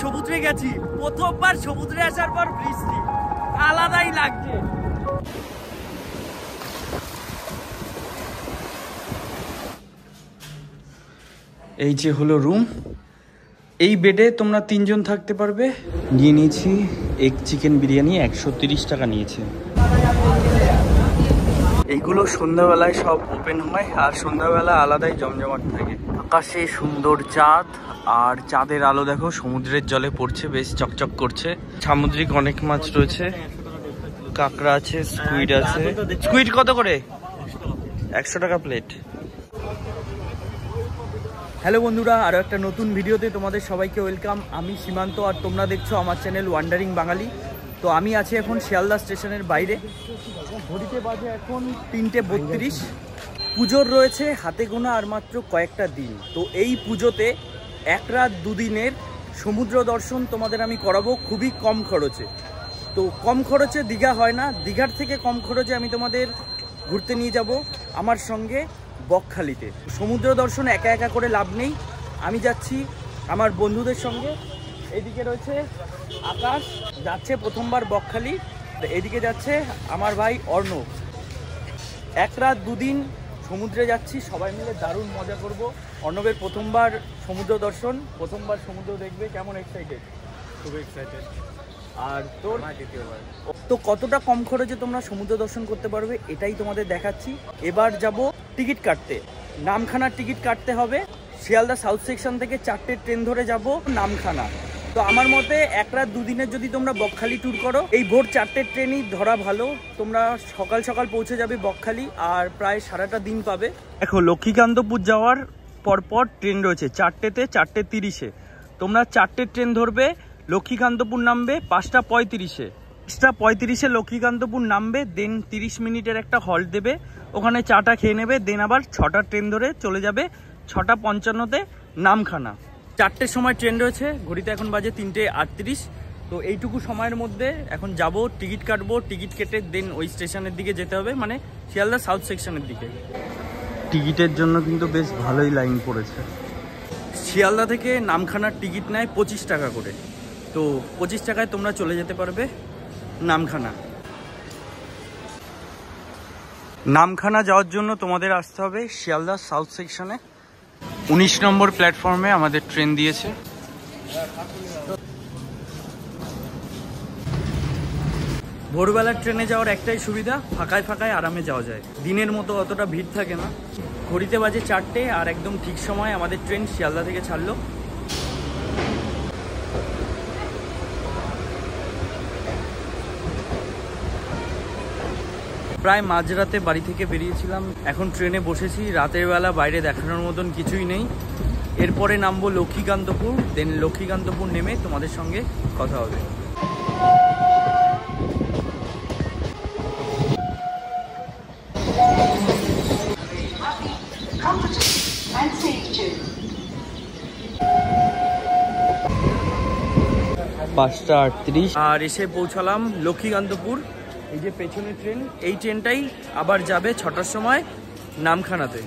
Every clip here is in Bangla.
সমুদ্রে গেছি, প্রথমবার সমুদ্রে আসার পর বৃষ্টি আলাদাই লাগছে। এই যে হলো রুম, এই বেডে তোমরা 3 জন থাকতে পারবে। নিয়ে নিয়েছি এগ চিকেন বিরিয়ানি, 130 টাকা নিয়েছে। এইগুলো সন্ধ্যাবেলায় সব ওপেন হয়, আর সন্ধ্যাবেলা আলাদাই জমজমাট থাকে। আকাশে সুন্দর চাঁদ, আর চাঁদের আলো দেখো সমুদ্রের জলে পড়ছে, বেশ চকচক করছে। সামুদ্রিক অনেক মাছ রয়েছে, কাঁকড়া আছে, স্কুইড আছে। স্কুইড কত করে? 100 টাকা প্লেট। হ্যালো বন্ধুরা, আরও একটা নতুন ভিডিওতে তোমাদের সবাইকে ওয়েলকাম। আমি সীমান্ত, আর তোমরা দেখছো আমার চ্যানেল ওয়ান্ডারিং বাঙালি। তো আমি আছি এখন শিয়ালদা স্টেশনের বাইরে। ঘড়িতে বাজে এখন 3:32। পুজোর রয়েছে হাতে গোনা আর মাত্র কয়েকটা দিন। তো এই পুজোতে 1 রাত 2 দিনের সমুদ্র দর্শন তোমাদের আমি করাবো খুবই কম খরচে। তো কম খরচে দীঘা হয় না, দীঘার থেকে কম খরচে আমি তোমাদের ঘুরতে নিয়ে যাব আমার সঙ্গে বকখালিতে। সমুদ্র দর্শন একা একা করে লাভ নেই, আমি যাচ্ছি আমার বন্ধুদের সঙ্গে। এদিকে রয়েছে আকাশ, যাচ্ছে প্রথমবার বকখালি। এদিকে যাচ্ছে আমার ভাই অর্ণব। 1 রাত 2 দিন সমুদ্রে যাচ্ছি, সবাই মিলে দারুণ মজা করব। অর্ণবের প্রথমবার সমুদ্র দর্শন, প্রথমবার সমুদ্র দেখবে। কেমন এক্সাইটেড? খুব এক্সাইটেড। আর তোর? দ্বিতীয়বার। তো কতটা কম খরচে তোমরা সমুদ্র দর্শন করতে পারবে এটাই তোমাদের দেখাচ্ছি। এবার যাব টিকিট কাটতে। নামখানার টিকিট কাটতে হবে। শিয়ালদা সাউথ সেকশন থেকে 4টে ট্রেন ধরে যাব নামখানা। তো আমার মতে 1 রাত 2 দিনের যদি তোমরা বকখালি ট্যুর করো, এই ভোর 4টে ট্রেনই ধরা ভালো। তোমরা সকাল সকাল পৌঁছে যাবে বকখালি, আর প্রায় সারাটা দিন পাবে। দেখো লক্ষ্মীকান্তপুর যাওয়ার পরপর ট্রেন রয়েছে 4টেতে, 4:30-এ। তোমরা 4টে ট্রেন ধরবে, লক্ষ্মীকান্তপুর নামবে 5:35-এ। 5:35-এ লক্ষ্মীকান্তপুর নামবে, দেন 30 মিনিটের একটা হল্ট দেবে, ওখানে চাটা খেয়ে নেবে। দেন আবার 6টা ট্রেন ধরে চলে যাবে 6:55-তে নামখানা। 4টের সময় ট্রেন রয়েছে, ঘড়িতে এখন বাজে 3:38। তো এইটুকু সময়ের মধ্যে এখন যাব, টিকিট কাটবো। টিকিট কেটে দেন ওই স্টেশনের দিকে যেতে হবে, মানে শিয়ালদা সাউথ সেকশনের দিকে। টিকিটের জন্য কিন্তু বেশ ভালোই লাইন পড়েছে। শিয়ালদা থেকে নামখানার টিকিট নেয় 25 টাকা করে। তো 25 টাকায় তোমরা চলে যেতে পারবে নামখানা। নামখানা যাওয়ার জন্য তোমাদের আসতে হবে শিয়ালদা সাউথ সেকশনে। 19 নম্বর প্ল্যাটফর্মে আমাদের ট্রেন দিয়েছে। ভোরবেলার ট্রেনে যাওয়ার একটাই সুবিধা, ফাঁকায় ফাঁকায় আরামে যাওয়া যায়, দিনের মতো অতটা ভিড় থাকে না। ঘড়িতে বাজে 4টে, আর একদম ঠিক সময় আমাদের ট্রেন শিয়ালদা থেকে ছাড়লো। প্রায় মাঝরাতে বাড়ি থেকে বেরিয়েছিলাম, এখন ট্রেনে বসেছি। রাতের বেলা বাইরে দেখানোর মতন কিছুই নেই। এরপরে নামবো লক্ষ্মীকান্তপুর, দেন লক্ষ্মীকান্তপুর নেমে তোমাদের সঙ্গে কথা হবে। পাঁচটা 38 আর এসে পৌঁছালাম লক্ষ্মীকান্তপুর। এই যে পেছনে ট্রেন, এই ট্রেনটাই আবার যাবে 6টার সময় নামখানাতে।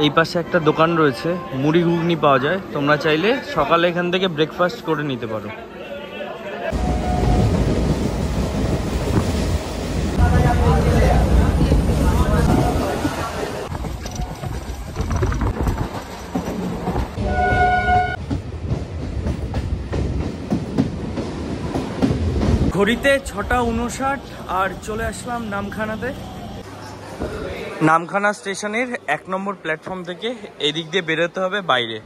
এই পাশে একটা দোকান রয়েছে, মুড়ি ঘুগনি পাওয়া যায়। তোমরা চাইলে সকালে এখান থেকে ব্রেকফাস্ট করে নিতে পারো। ঘড়িতে 6:59 আর চলে আসলাম নামখানাতে। নামখানা স্টেশনের 1 নম্বর প্ল্যাটফর্ম থেকে এদিক দিয়ে বেরোতে হবে বাইরে।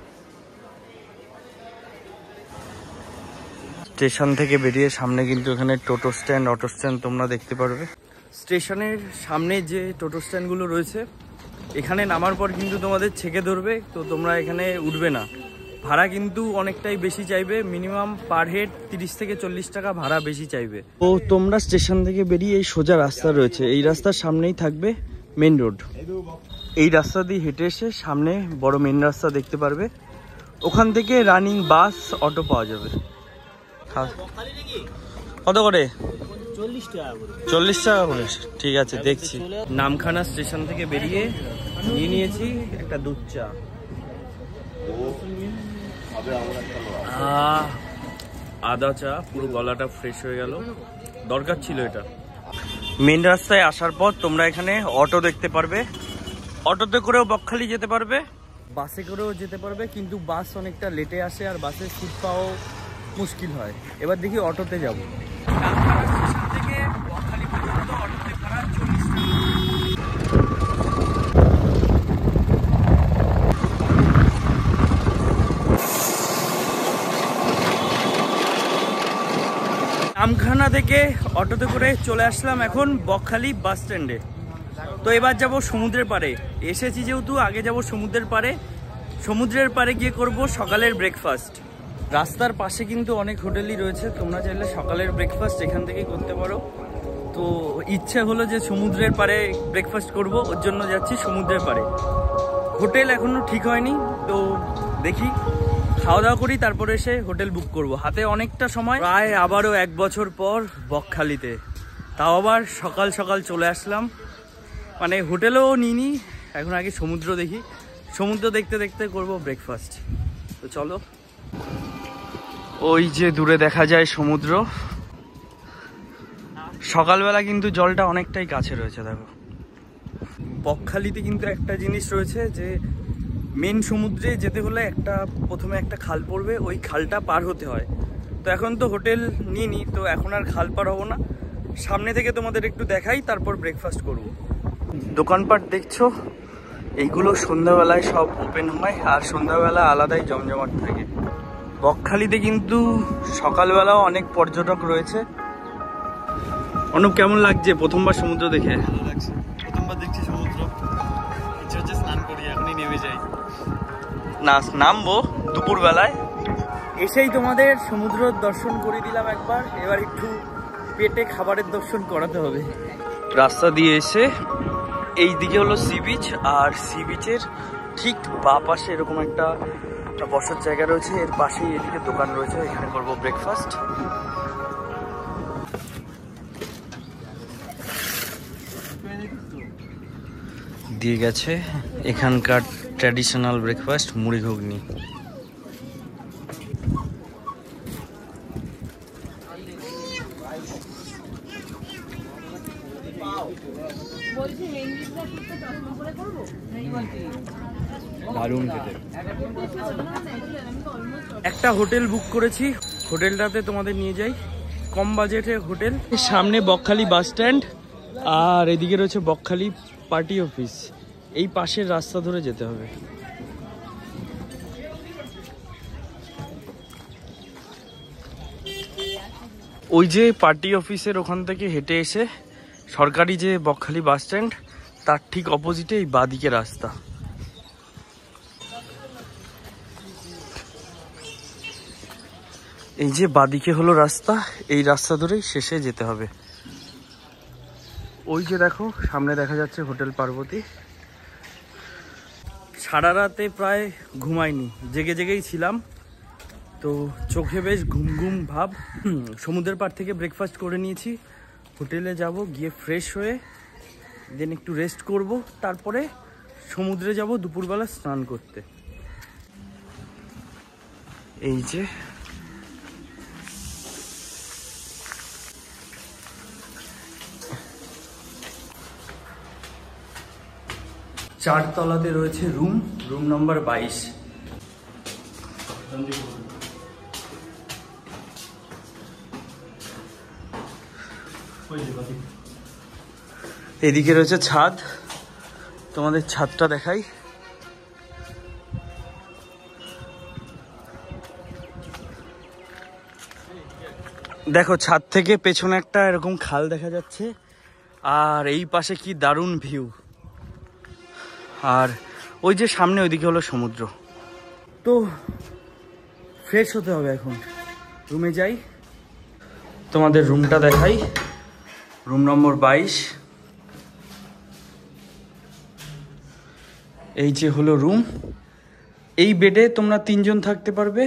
স্টেশন থেকে বেরিয়ে সামনে কিন্তু এখানে টোটো স্ট্যান্ড, অটো স্ট্যান্ড তোমরা দেখতে পারবে। স্টেশনের সামনে যে টোটো স্ট্যান্ডগুলো রয়েছে, এখানে নামার পর কিন্তু তোমাদের ছেঁকে ধরবে, তো তোমরা এখানে উঠবে না। ভাড়া কিন্তু অনেকটাই বেশি চাইবে, মিনিমাম পার হেড 30 থেকে 40 টাকা ভাড়া বেশি চাইবে। তো তোমরা স্টেশন থেকে বেরিয়ে এই সোজা রাস্তা রয়েছে, এই রাস্তার সামনেই থাকবে মেন রোড। এই রাস্তা দিয়ে হেঁটে এসে সামনে বড় মেন রাস্তা দেখতে পারবে, ওখান থেকে রানিং বাস, অটো পাওয়া যাবে। কত করে? 40 টাকা করে। ঠিক আছে, দেখছি। নামখানা স্টেশন থেকে বেরিয়ে নিয়ে নিয়েছি একটা দুধ চা। আদা চা, পুরো গলাটা ফ্রেশ হয়ে গেল, দরকার ছিল এটা। মেন রাস্তায় আসার পর তোমরা এখানে অটো দেখতে পারবে, অটোতে করেও বকখালি যেতে পারবে, বাসে করেও যেতে পারবে, কিন্তু বাস অনেকটা লেটে আসে আর বাসে সিট পাওয়াও মুশকিল হয়। এবার দেখি অটোতে যাব। থেকে বকখালি পর্যন্ত অটোতে ভাড়া 40 টাকা। নামখানা থেকে অটোতে করে চলে আসলাম এখন বকখালি বাস স্ট্যান্ডে। তো এবার যাব সমুদ্রের পাড়ে, এসেছি যেহেতু আগে যাব সমুদ্রের পাড়ে। সমুদ্রের পাড়ে গিয়ে করব সকালের ব্রেকফাস্ট। রাস্তার পাশে কিন্তু অনেক হোটেলই রয়েছে, তোমরা চাইলে সকালের ব্রেকফাস্ট এখান থেকেই করতে পারো। তো ইচ্ছে হলো যে সমুদ্রের পাড়ে ব্রেকফাস্ট করব, ওর জন্য যাচ্ছি সমুদ্রের পাড়ে। হোটেল এখনো ঠিক হয়নি, তো দেখি খাওয়া দাওয়া করি, তারপরে এসে হোটেল বুক করব। হাতে অনেকটা সময়, প্রায় আবারও 1 বছর পর বকখালিতে, তাও আবার সকাল সকাল চলে আসলাম। মানে হোটেলেও নিইনি, এখন আগে সমুদ্র দেখি, সমুদ্র দেখতে দেখতে করব ব্রেকফাস্ট। তো চলো। ওই যে দূরে দেখা যায় সমুদ্র, সকালবেলা কিন্তু জলটা অনেকটাই কাছে রয়েছে। দেখো বকখালিতে কিন্তু একটা জিনিস রয়েছে যে মেন সমুদ্রে যেতে হলে প্রথমে একটা খাল পড়বে, ওই খালটা পার হতে হয়। তো এখন তো হোটেল নিইনি, তো এখন আর খাল পার হবো না, সামনে থেকে তোমাদের একটু দেখাই, তারপর ব্রেকফাস্ট করব। দোকানপাট দেখছো, এইগুলো সন্ধ্যাবেলায় সব ওপেন হয়, আর সন্ধ্যাবেলা আলাদাই জমজমাট থাকে। বকখালিতে কিন্তু সকালবেলাও অনেক পর্যটক রয়েছে। অনুপ, কেমন লাগছে প্রথমবার সমুদ্র দেখে? ভালো লাগছে, প্রথমবার দেখছি সমুদ্র, ইচ্ছে হচ্ছে স্নান করি, এখনই নেমে যাই। না, নামবো দুপুরবেলায়। এসেই তোমাদের সমুদ্র দর্শন করে দিলাম একবার, এবার একটু পেটে খাবারের দর্শন করাতে হবে। রাস্তা দিয়ে এসে এই দিকে হলো সি বিচ, আর সি বিচের ঠিক বাঁ পাশে এরকম একটা বসার জায়গা রয়েছে, এর পাশেই এদিকে দোকান রয়েছে, এখানে করবো ব্রেকফাস্ট। দিয়ে গেছে এখানকার ট্র্যাডিশনাল ব্রেকফাস্ট, মুড়ি ঘুগনি। দারুণ খেতে। একটা হোটেল বুক করেছি, হোটেলটাতে তোমাদের নিয়ে যাই, কম বাজেটের হোটেল। সামনে বকখালি বাস স্ট্যান্ড, আর এদিকে রয়েছে বকখালি পার্টি অফিস। এই পাশের রাস্তা ধরে যেতে হবে। ওই যে পার্টি অফিসের ওখান থেকে হেঁটে এসে সরকারি যে বকখালি বাস স্ট্যান্ড, তার ঠিক অপোজিটে এই বাঁদিকে রাস্তা। এই যে বাঁদিকে হলো রাস্তা, এই রাস্তা ধরেই শেষে যেতে হবে। ওই যে দেখো সামনে দেখা যাচ্ছে হোটেল পার্বতী। সারা রাতে প্রায় ঘুমাইনি, জেগে জেগেই ছিলাম, তো চোখে বেশ ঘুম ঘুম ভাব। সমুদ্রের পাড় থেকে ব্রেকফাস্ট করে নিয়েছি, হোটেলে যাব, গিয়ে ফ্রেশ হয়ে দেন একটু রেস্ট করব, তারপরে সমুদ্রে যাব দুপুরবেলা স্নান করতে। এই যে চারতলাতে রয়েছে রুম, রুম নম্বর 22। এদিকে রয়েছে ছাদ, তোমাদের ছাদটা দেখাই। দেখো ছাদ থেকে পেছনে একটা এরকম খাল দেখা যাচ্ছে, আর এই পাশে কি দারুণ ভিউ। আর ওই যে সামনে ওইদিকে হলো সমুদ্র। তো ফ্রেশ হতে হবে, এখন রুমে যাই, তোমাদের রুমটা দেখাই। Room number 22। এই যে হলো রুম। এই বেডে তোমরা 3 জন থাকতে পারবে।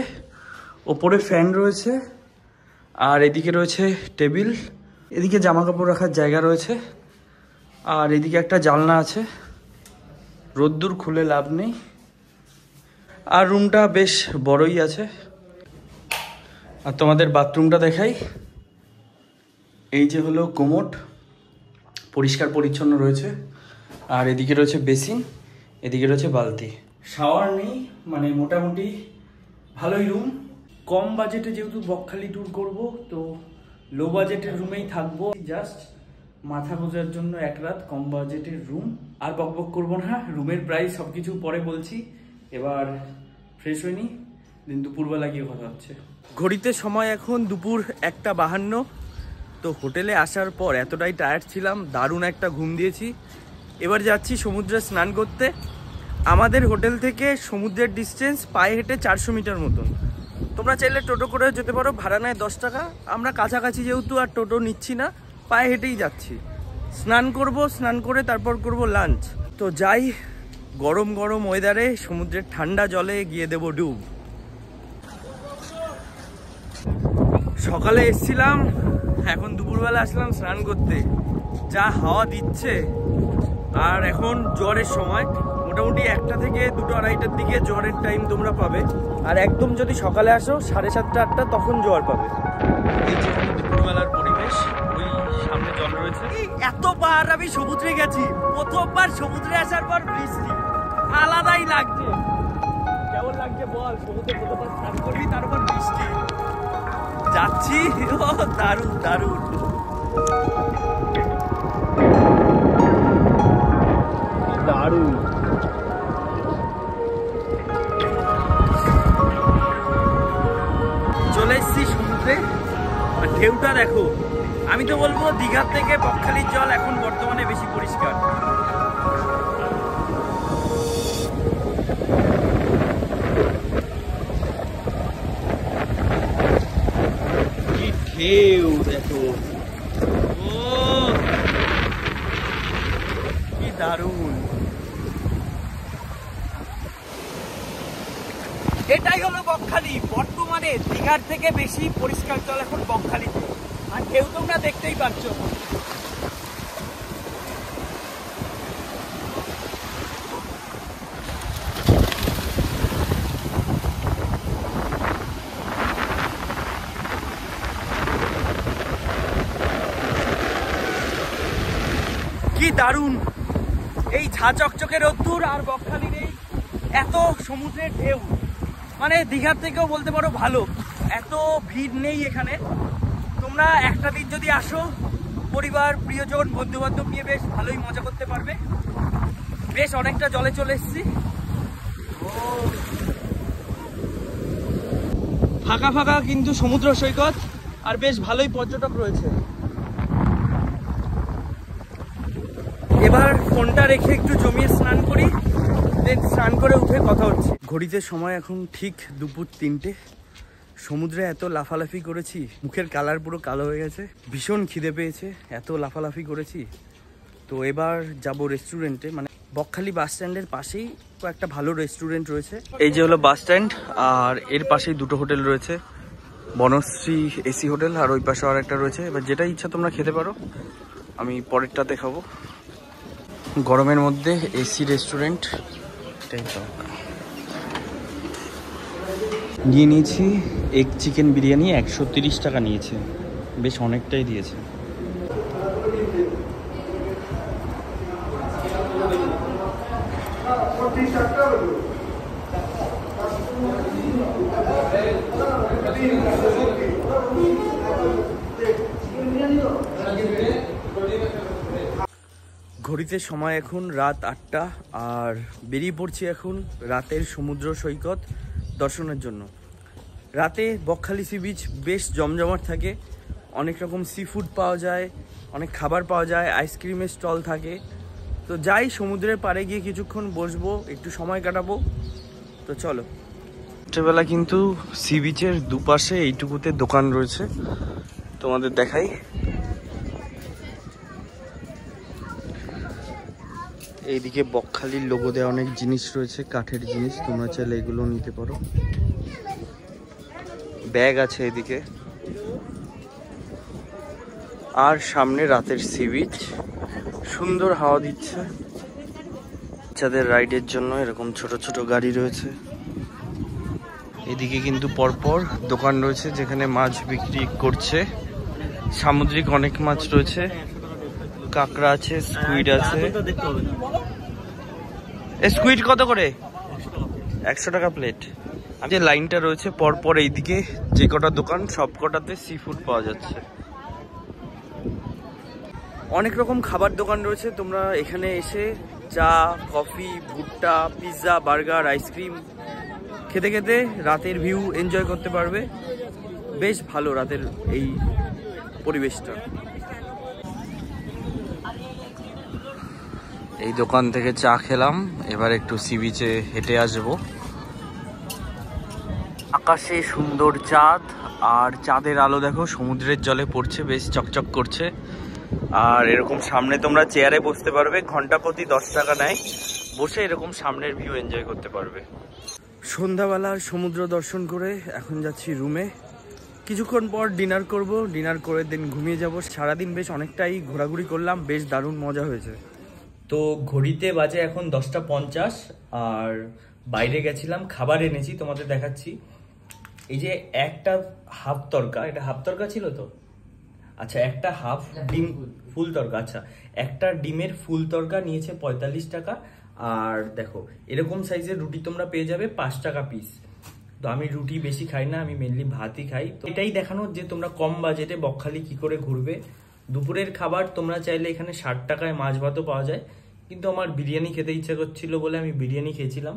ওপরে ফ্যান রয়েছে, আর এদিকে রয়েছে টেবিল, এদিকে জামা কাপড় রাখার জায়গা রয়েছে, আর এদিকে একটা জানলা আছে। রোদ্দুর খুলে লাভ নেই। আর রুমটা বেশ বড়ই আছে। আর তোমাদের বাথরুমটা দেখাই। এই যে হলো কোমোড, পরিষ্কার পরিচ্ছন্ন রয়েছে। আর এদিকে রয়েছে বেসিন, এদিকে রয়েছে বালতি। শাওয়ার নেই, মানে মোটামুটি ভালোই রুম। কম বাজেটে যেহেতু বকখালি ট্যুর করব, তো লো বাজেটের রুমেই থাকবো। জাস্ট মাথা গোজার জন্য এক রাত কম বাজেটের রুম। আর বকবক করবো না, রুমের প্রাইস সব কিছু পরে বলছি। এবার ফ্রেশ হয়নি, দিন দুপুরবেলা গিয়ে কথা হচ্ছে। ঘড়িতে সময় এখন দুপুর 1:52। তো হোটেলে আসার পর এতটাই টায়ার্ড ছিলাম, দারুণ একটা ঘুম দিয়েছি। এবার যাচ্ছি সমুদ্রে স্নান করতে। আমাদের হোটেল থেকে সমুদ্রের ডিস্টেন্স পায়ে হেঁটে 400 মিটার মতন। তোমরা চাইলে টোটো করে যেতে পারো, ভাড়া নেয় 10 টাকা। আমরা কাছাকাছি যেহেতু আর টোটো নিচ্ছি না, পায়ে হেঁটেই যাচ্ছি। স্নান করব, স্নান করে তারপর করব লাঞ্চ। তো যাই, গরম গরম ওয়েদারে সমুদ্রের ঠান্ডা জলে গিয়ে দেব ডুব। সকালে এসছিলাম, এখন দুপুরবেলা আসলাম স্নান করতে। যা হাওয়া দিচ্ছে, আর এখন জোয়ারের সময়। মোটামুটি 1টা থেকে 2টো 2:30টার দিকে জোয়ারের টাইম তোমরা পাবে। আর একদম যদি সকালে আসো 7:30 8টা, তখন জোয়ার পাবে। এই যে দুপুরবেলার পরিবেশ, ওই সামনে জল রয়েছে। এতবার আমি সমুদ্রে গেছি, প্রথমবার সমুদ্রে আসার পর বৃষ্টি, আলাদাই লাগছে। কেমন লাগছে বল? সমুদ্রে প্রথমবার স্নান করবি, তার উপর বৃষ্টি। যাচ্ছি, দারুণ দারুণ। দারুণ। চলে এসছি সমুদ্রে, আর ঢেউটা দেখো। আমি তো বলবো দীঘার থেকে বকখালির জল এখন বর্তমানে বেশি পরিষ্কার। কি ঢেউ দেখো, ও কি দারুণ। এটাই হলো বকখালি। বর্তমানে দীঘার থেকে বেশি পরিষ্কার জল এখন বকখালিতে। আর ঢেউ তোমরা দেখতেই পাচ্ছ। কি দারুণ এই ঝা চকচকে রোদ্দুর, আর বকখালির এই এত সমুদ্রের ঢেউ। মানে দীঘার থেকেও বলতে পারো ভালো, এত ভিড় নেই এখানে। তোমরা একটা দিন যদি আসো, পরিবার, প্রিয়জন, বন্ধু বান্ধব নিয়ে বেশ ভালোই মজা করতে পারবে। বেশ অনেকটা জলে চলে এসেছি। ফাঁকা ফাঁকা কিন্তু সমুদ্র সৈকত, আর বেশ ভালোই পর্যটক রয়েছে। এবার ফোনটা রেখে একটু জমিয়ে স্নান করি, দেন স্নান করে উঠে কথা হচ্ছে। ঘড়িতে সময় এখন ঠিক দুপুর 3টে। সমুদ্রে এত লাফালাফি করেছি, মুখের কালার পুরো কালো হয়ে গেছে। ভীষণ খিদে পেয়েছে, এত লাফালাফি করেছি। তো এবার যাব রেস্টুরেন্টে। মানে বকখালি বাস স্ট্যান্ডের পাশেই একটা ভালো রেস্টুরেন্ট রয়েছে। এই যে হলো বাস স্ট্যান্ড, আর এর পাশেই 2টো হোটেল রয়েছে, বনশ্রী এসি হোটেল, আর ওই পাশে আর একটা রয়েছে। এবার যেটা ইচ্ছা তোমরা খেতে পারো, আমি পরেরটাতে খাবো। গরমের মধ্যে এসি রেস্টুরেন্ট, এটাই তো। নিয়ে নিয়েছি এগ চিকেন বিরিয়ানি, 130 টাকা নিয়েছে, বেশ অনেকটাই দিয়েছে। ঘড়িতে সময় এখন রাত 8টা, আর বেরিয়ে পড়ছি এখন রাতের সমুদ্র সৈকত দর্শনের জন্য। রাতে বকখালি সি বিচ বেশ জমজমাট থাকে, অনেক রকম সি ফুড পাওয়া যায়, অনেক খাবার পাওয়া যায়, আইসক্রিমের স্টল থাকে। তো যাই, সমুদ্রের পাড়ে গিয়ে কিছুক্ষণ বসবো, একটু সময় কাটাবো। তো চলো। রাত্রেবেলা কিন্তু সি বিচের দুপাশে এইটুকুতে দোকান রয়েছে, তোমাদের দেখাই। এইদিকে বকখালির লোগো দেওয়া অনেক জিনিস রয়েছে, কাঠের জিনিস, তোমরা চাইলে এগুলো নিতে পারো। ব্যাগ আছে এদিকে, আর সামনে রাতের সি বিচ, সুন্দর হাওয়া দিচ্ছে। বাচ্চাদের রাইডের জন্য এরকম ছোট ছোট গাড়ি রয়েছে। এদিকে কিন্তু পরপর দোকান রয়েছে যেখানে মাছ বিক্রি করছে। সামুদ্রিক অনেক মাছ রয়েছে, কাঁকড়া আছে, স্কুইড আছে। স্কুইড কত করে? 100 টাকা প্লেট। যে লাইনটা রয়েছে পরপর এইদিকে যে কটা দোকান সব কটাতে সি ফুড পাওয়া যাচ্ছে। অনেক রকম খাবার দোকান রয়েছে, তোমরা এখানে এসে চা, কফি, ভুট্টা, পিৎজা, বার্গার, আইসক্রিম খেতে খেতে রাতের ভিউ এনজয় করতে পারবে। বেশ ভালো রাতের এই পরিবেশটা। এই দোকান থেকে চা খেলাম, এবার একটু সি বিচে হেঁটে আসবো। আকাশে সুন্দর চাঁদ, আর চাঁদের আলো দেখো সমুদ্রের জলে পড়ছে, বেশ চকচক করছে। আর এরকম সামনে তোমরা চেয়ারে বসতে পারবে, ঘন্টা প্রতি 10 টাকা নেয়, বসে এরকম সামনের ভিউ এনজয় করতে পারবে। সন্ধ্যাবেলার সমুদ্র দর্শন করে এখন যাচ্ছি রুমে। কিছুক্ষণ পর ডিনার করব, ডিনার করে দিন ঘুমিয়ে যাব। সারাদিন বেশ অনেকটাই ঘোরাঘুরি করলাম, বেশ দারুণ মজা হয়েছে। তো ঘড়িতে বাজে এখন 10:50, আর বাইরে গেছিলাম, খাবার এনেছি, তোমাদের দেখাচ্ছি। এই যে একটা হাফ তরকা, এটা হাফ তরকা ছিল তো, আচ্ছা একটা হাফ ডিম ফুল তরকা, আচ্ছা একটা ডিমের ফুল তরকা নিয়েছে 45 টাকা। আর দেখো এরকম সাইজের রুটি তোমরা পেয়ে যাবে 5 টাকা পিস। তো আমি রুটি বেশি খাই না, আমি মেনলি ভাতই খাই। তো এটাই দেখানোর যে তোমরা কম বাজেটে বকখালি কি করে ঘুরবে। দুপুরের খাবার তোমরা চাইলে এখানে 60 টাকায় মাছ ভাতও পাওয়া যায়, কিন্তু আমার বিরিয়ানি খেতে ইচ্ছা করছিল বলে আমি বিরিয়ানি খেয়েছিলাম।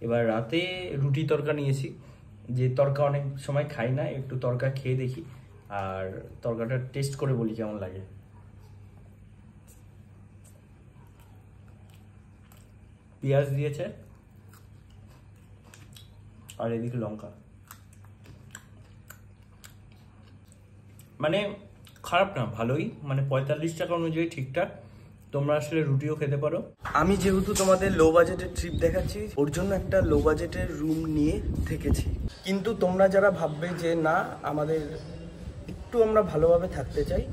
এবার রাতে রুটি তরকা নিয়েছি, যে তরকা অনেক সময় খাই না, একটু তরকা খেয়ে দেখি, আর তরকাটা টেস্ট করে বলি কেমন লাগে। পেঁয়াজ দিয়েছে, আর এদিকে লঙ্কা, মানে খারাপ না, ভালোই, মানে 45 টাকা অনুযায়ী ঠিকঠাক। তোমরা আসলে রুটিও খেতে পারো। আমি যেহেতু তোমাদের লো বাজেটের ট্রিপ দেখাচ্ছি, ওর জন্য একটা লো বাজেটের রুম নিয়ে থেকেছি। কিন্তু তোমরা যারা ভাববে যে না আমাদের একটু আমরা ভালোভাবে থাকতে চাই,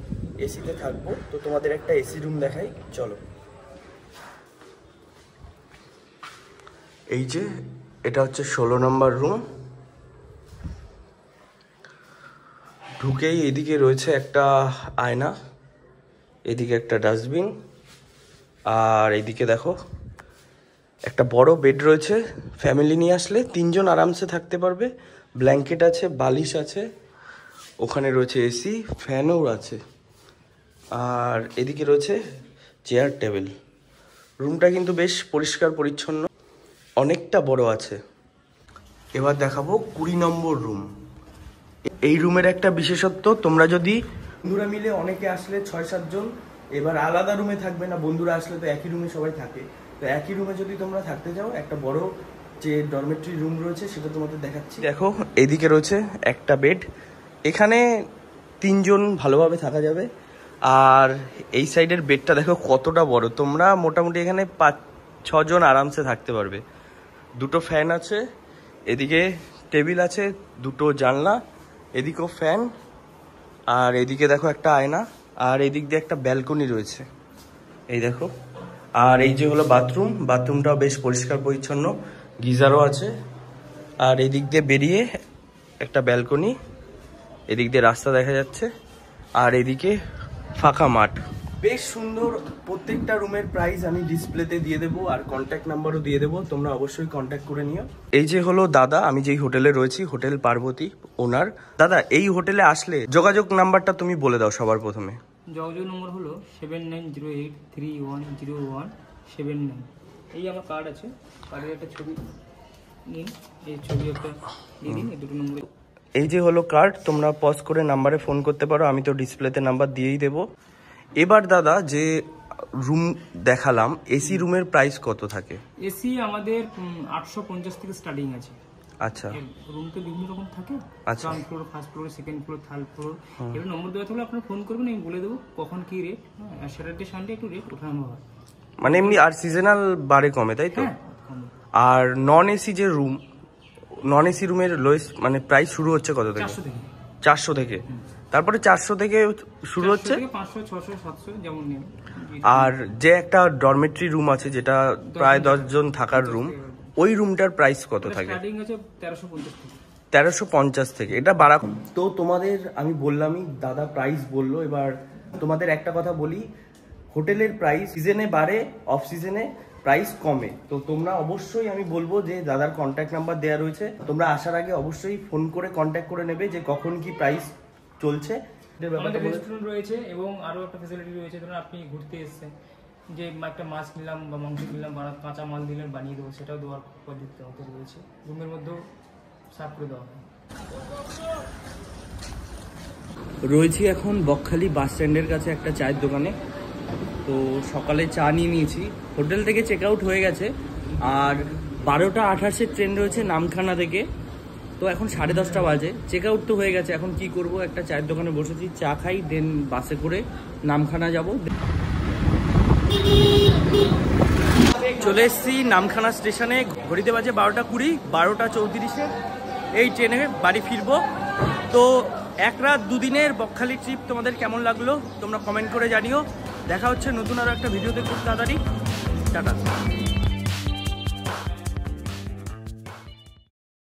এসিতে থাকবো, তো তোমাদের একটা এসি রুম দেখাই, চলো। এই যে এটা হচ্ছে 16 নম্বর রুম। ঢুকেই এদিকে রয়েছে একটা আয়না, এদিকে একটা ডাস্টবিন, আর এইদিকে দেখো একটা বড় বেড রয়েছে। ফ্যামিলি নিয়ে আসলে 3 জন আরামসে থাকতে পারবে। ব্ল্যাঙ্কেট আছে, বালিশ আছে, ওখানে রয়েছে এসি, ফ্যানও আছে, আর এদিকে রয়েছে চেয়ার টেবিল। রুমটা কিন্তু বেশ পরিষ্কার পরিচ্ছন্ন, অনেকটা বড় আছে। এবার দেখাবো 20 নম্বর রুম। এই রুমের একটা বিশেষত্ব, তোমরা যদি বন্ধুরা মিলে অনেকে আসলে 6-7 জন, এবার আলাদা রুমে থাকবে না, বন্ধুরা আসলে তো একই রুমে সবাই থাকে, তো একই রুমে যদি তোমরা থাকতে চাও, একটা বড় যে ডরমেটরি রুম রয়েছে সেটা তোমাদের দেখাচ্ছি। দেখো এদিকে রয়েছে একটা বেড, এখানে 3 জন ভালোভাবে থাকা যাবে। আর এই সাইডের বেডটা দেখো কতটা বড়, তোমরা মোটামুটি এখানে 5-6 জন আরামসে থাকতে পারবে। 2টো ফ্যান আছে, এদিকে টেবিল আছে, 2টো জানলা, এদিকেও ফ্যান, আর এদিকে দেখো একটা আয়না, আর এদিক দিয়ে একটা ব্যালকনি রয়েছে, এই দেখো। আর এই যে হলো বাথরুম, বাথরুমটাও বেশ পরিষ্কার পরিচ্ছন্ন, গিজারও আছে। আর এদিক দিয়ে বেরিয়ে একটা ব্যালকনি, এদিক দিয়ে রাস্তা দেখা যাচ্ছে, আর এদিকে ফাঁকা মাঠ, বেশ সুন্দর। প্রত্যেকটা রুমের প্রাইস আমি ডিসপ্লেতে দিয়ে দেবো, আর কন্ট্যাক্ট নাম্বারও দিয়ে দেবো, তোমরা অবশ্যই কন্ট্যাক্ট করে নিও। এই যে হলো দাদা, আমি যেই হোটেলে রয়েছি, হোটেল পার্বতী ওনার। দাদা এই হোটেলে আসলে যোগাযোগ নাম্বারটা তুমি বলে দাও সবার প্রথমে। যোগাযোগ নম্বর হলো 7908310179। এই আমার কার্ড আছে, কার্ডের একটা ছবি নিন, এই ছবি একটা দিয়ে দিন, এই 2টো নম্বরে। এই যে হলো কার্ড, তোমরা পজ করে নাম্বারে ফোন করতে পারো, আমি তো ডিসপ্লেতে নাম্বার দিয়েই দেবো। এবার দাদা যে রুম দেখালাম, এসি রুমের প্রাইস কত থাকে? এসি আমাদের 850 থেকে স্টার্টিং আছে। আচ্ছা, রুম তো বিভিন্ন রকম থাকে, আচ্ছা, ground floor, first floor, second floor, third floor. এবার নম্বর দেওয়া থাকলে আপনারা ফোন করবেন, আমি বলে দেবো কখন কি রেট। আর স্যাটারডে সানডে একটু রেট ওঠানো হয়, মানে এমনি আর সিজনাল বারে কমে, তাই তো? আর নন এসি যে রুম, নন এসি রুমের লোয়েস্ট মানে প্রাইস শুরু হচ্ছে কত থেকে? 400 থেকে। তারপরে 400 থেকে শুরু হচ্ছে, 500, 600, 700 যেমন নেন। আর যে একটা ডরমেটরি রুম আছে যেটা প্রায় 10 জন থাকার রুম, ওই রুমটার প্রাইস কত থাকে? স্টার্টিং আছে 1350 থেকে। 1350 থেকে, এটা বাড়া। তো তোমাদের আমি বললামই, দাদা প্রাইস বললো। এবার তোমাদের একটা কথা বলি, হোটেলের প্রাইস সিজনে বাড়ে, অফ সিজনে প্রাইস কমে। তো তোমরা অবশ্যই, আমি বলবো যে দাদার কন্ট্যাক্ট নাম্বার দেওয়া রয়েছে, তোমরা আসার আগে অবশ্যই ফোন করে কন্ট্যাক্ট করে নেবে যে কখন কি প্রাইস চলছে। আমাদের রেস্টুরেন্ট রয়েছে এবং আরও একটা ফ্যাসিলিটি রয়েছে, ধরুন আপনি ঘুরতে এসেছেন, যে একটা মাছ নিলাম বা মাংস নিলাম বা কাঁচা মাল দিলেন বানিয়ে দেবো, সেটাও দেওয়ার পদ্ধতি আমাদের রয়েছে। রুমের মধ্যেও সার্ভ করে দেওয়া হয়। রয়েছি এখন বকখালি বাস স্ট্যান্ডের কাছে একটা চায়ের দোকানে। তো সকালে চা নিয়ে নিয়েছি, হোটেল থেকে চেক আউট হয়ে গেছে, আর 12:28 ট্রেন রয়েছে নামখানা থেকে। তো এখন 10:30 বাজে, চেক আউট তো হয়ে গেছে। এখন কি করব, একটা চায়ের দোকানে বসেছি, চা খাই, দেন বাসে করে নামখানা যাব। চলে এসেছি নামখানা স্টেশনে, ঘড়িতে বাজে 12:20, 12:34 এই ট্রেনে বাড়ি ফিরবো। তো 1 রাত 2 দিনের বকখালি ট্রিপ তোমাদের কেমন লাগলো তোমরা কমেন্ট করে জানিও। দেখা হচ্ছে নতুন আরো একটা ভিডিওতে খুব তাড়াতাড়ি। টাটা।